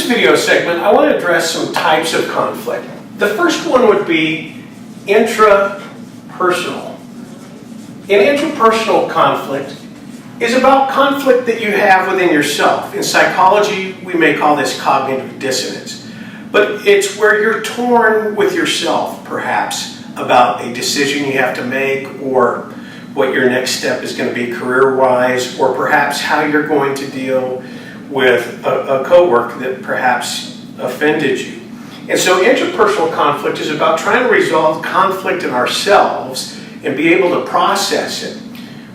video segment, I want to address some types of conflict. The first one would be intrapersonal. An interpersonal conflict is about conflict that you have within yourself. In psychology, we may call this cognitive dissonance. But it's where you're torn with yourself, perhaps, about a decision you have to make, or what your next step is going to be career-wise, or perhaps how you're going to deal with a coworker that perhaps offended you. And so interpersonal conflict is about trying to resolve conflict in ourselves and be able to process it,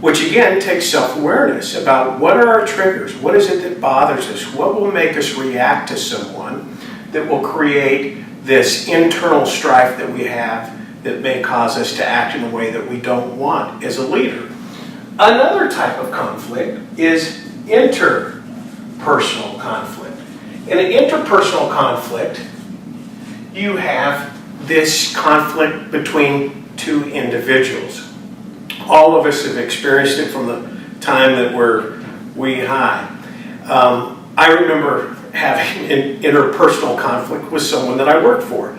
which again takes self-awareness about what are our triggers, what is it that bothers us, what will make us react to someone that will create this internal strife that we have that may cause us to act in a way that we don't want as a leader. Another type of conflict is interpersonal conflict. In an interpersonal conflict, you have this conflict between two individuals. All of us have experienced it from the time that we're high. I remember having an interpersonal conflict with someone that I worked for.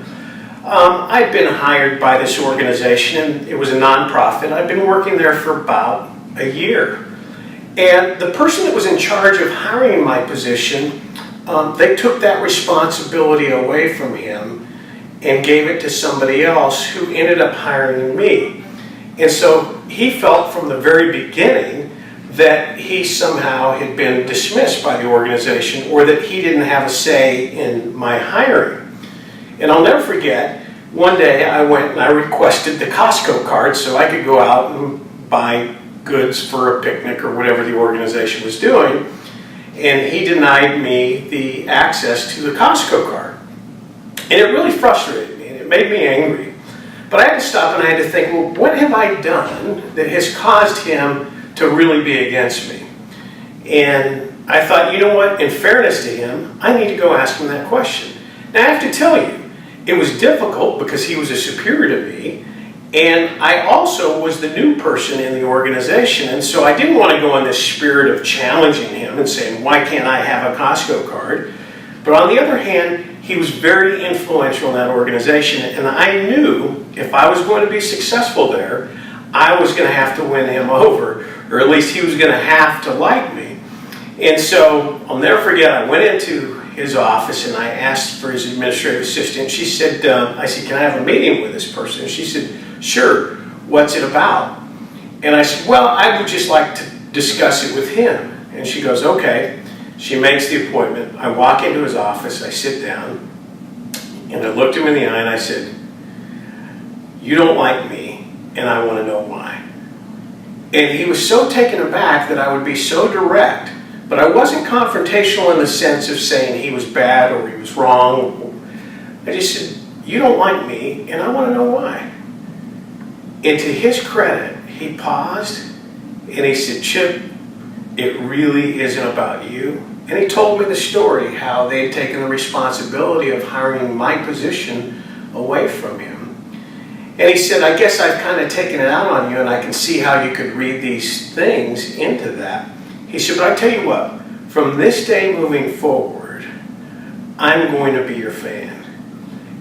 I'd been hired by this organization, and it was a nonprofit. I'd been working there for about a year. And the person that was in charge of hiring my position, they took that responsibility away from him and gave it to somebody else who ended up hiring me. And so he felt from the very beginning that he somehow had been dismissed by the organization, or that he didn't have a say in my hiring. And I'll never forget, one day I went and I requested the Costco card so I could go out and buy goods for a picnic or whatever the organization was doing. And he denied me the access to the Costco card. And it really frustrated me, and it made me angry. But I had to stop and I had to think, well, what have I done that has caused him to really be against me? And I thought, you know what, in fairness to him, I need to go ask him that question. Now I have to tell you, it was difficult because he was a superior to me, and I also was the new person in the organization, and so I didn't want to go in this spirit of challenging him and saying, why can't I have a Costco card? But on the other hand, he was very influential in that organization, and I knew if I was going to be successful there, I was going to have to win him over, or at least he was going to have to like me. And so I'll never forget, I went into his office and I asked for his administrative assistant. She said, I said, can I have a meeting with this person? And she said, sure, what's it about? And I said, well, I would just like to discuss it with him. And she goes, okay. She makes the appointment. I walk into his office, I sit down, and I looked him in the eye and I said, you don't like me, and I want to know why. And he was so taken aback that I would be so direct, but I wasn't confrontational in the sense of saying he was bad or he was wrong. I just said, you don't like me, and I want to know why. And to his credit, he paused, and he said, Chip, it really isn't about you. And he told me the story, how they'd taken the responsibility of hiring my position away from him. And he said, I guess I've kind of taken it out on you, and I can see how you could read these things into that. He said, but I tell you what, from this day moving forward, I'm going to be your fan.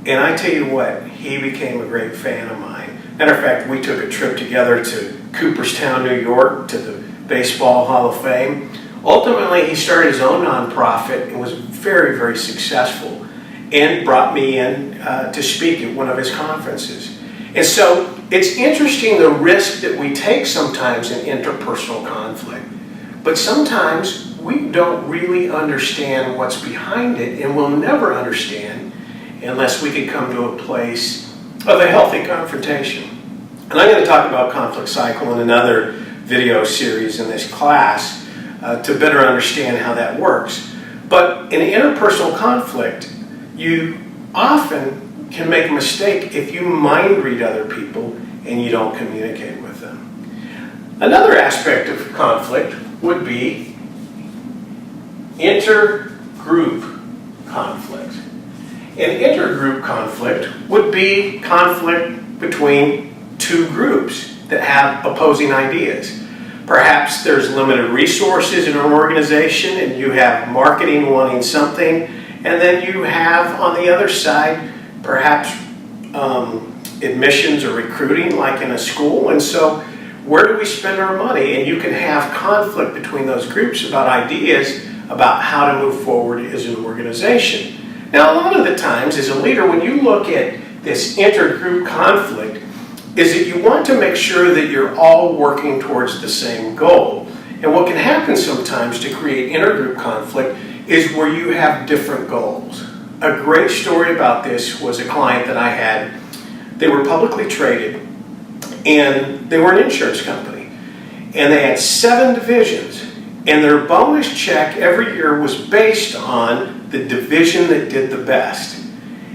And I tell you what, he became a great fan of mine. Matter of fact, we took a trip together to Cooperstown, New York, to the Baseball Hall of Fame. Ultimately, he started his own nonprofit and was very, very successful, and brought me in to speak at one of his conferences. And so it's interesting the risk that we take sometimes in interpersonal conflict. But sometimes we don't really understand what's behind it, and we'll never understand unless we can come to a place of a healthy confrontation. And I'm going to talk about conflict cycle in another video series in this class to better understand how that works. But in interpersonal conflict, you often can make a mistake if you mind read other people and you don't communicate with them. Another aspect of conflict would be intergroup conflict. An intergroup conflict would be conflict between two groups that have opposing ideas. Perhaps there's limited resources in an organization and you have marketing wanting something And then you have on the other side perhaps admissions or recruiting like in a school. And so where do we spend our money? And you can have conflict between those groups about ideas about how to move forward as an organization. Now, a lot of the times as a leader, when you look at this intergroup conflict, is that you want to make sure that you're all working towards the same goal. And what can happen sometimes to create intergroup conflict is where you have different goals. A great story about this was a client that I had. They were publicly traded, and they were an insurance company. And they had 7 divisions, and their bonus check every year was based on the division that did the best.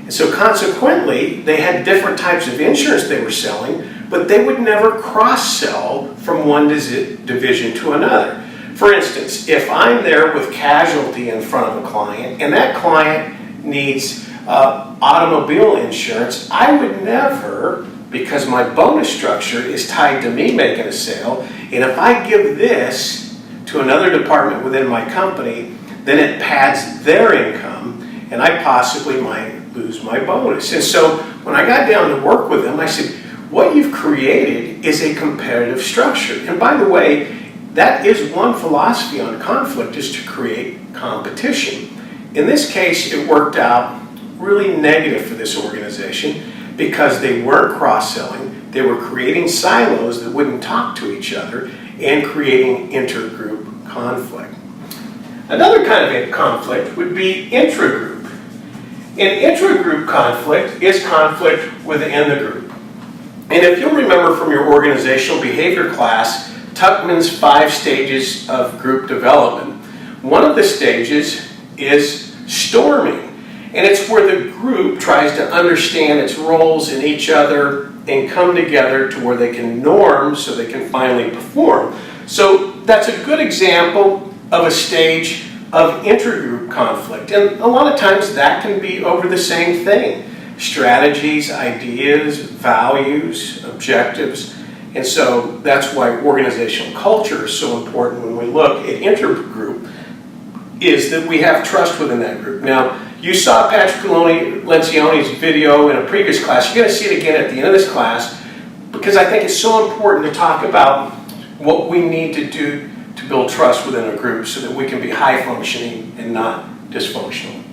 And so consequently, they had different types of insurance they were selling, but they would never cross-sell from one division to another. For instance, if I'm there with casualty in front of a client, and that client needs automobile insurance, I would never, because my bonus structure is tied to me making a sale, and if I give this to another department within my company, then it pads their income, and I possibly might lose my bonus. And so when I got down to work with them, I said, what you've created is a competitive structure. And by the way, that is one philosophy on conflict, is to create competition. In this case, it worked out really negative for this organization because they weren't cross-selling, they were creating silos that wouldn't talk to each other and creating intergroup conflict. Another kind of conflict would be intragroup. And intragroup conflict is conflict within the group. And if you'll remember from your organizational behavior class, Tuckman's 5 stages of group development, one of the stages is storming. And it's where the group tries to understand its roles in each other and come together to where they can norm so they can finally perform. So that's a good example of a stage of intergroup conflict. And a lot of times that can be over the same thing. Strategies, ideas, values, objectives. And so that's why organizational culture is so important when we look at intergroup, is that we have trust within that group. Now, you saw Patrick Lencioni's video in a previous class. You're going to see it again at the end of this class, because I think it's so important to talk about what we need to do to build trust within a group so that we can be high functioning and not dysfunctional.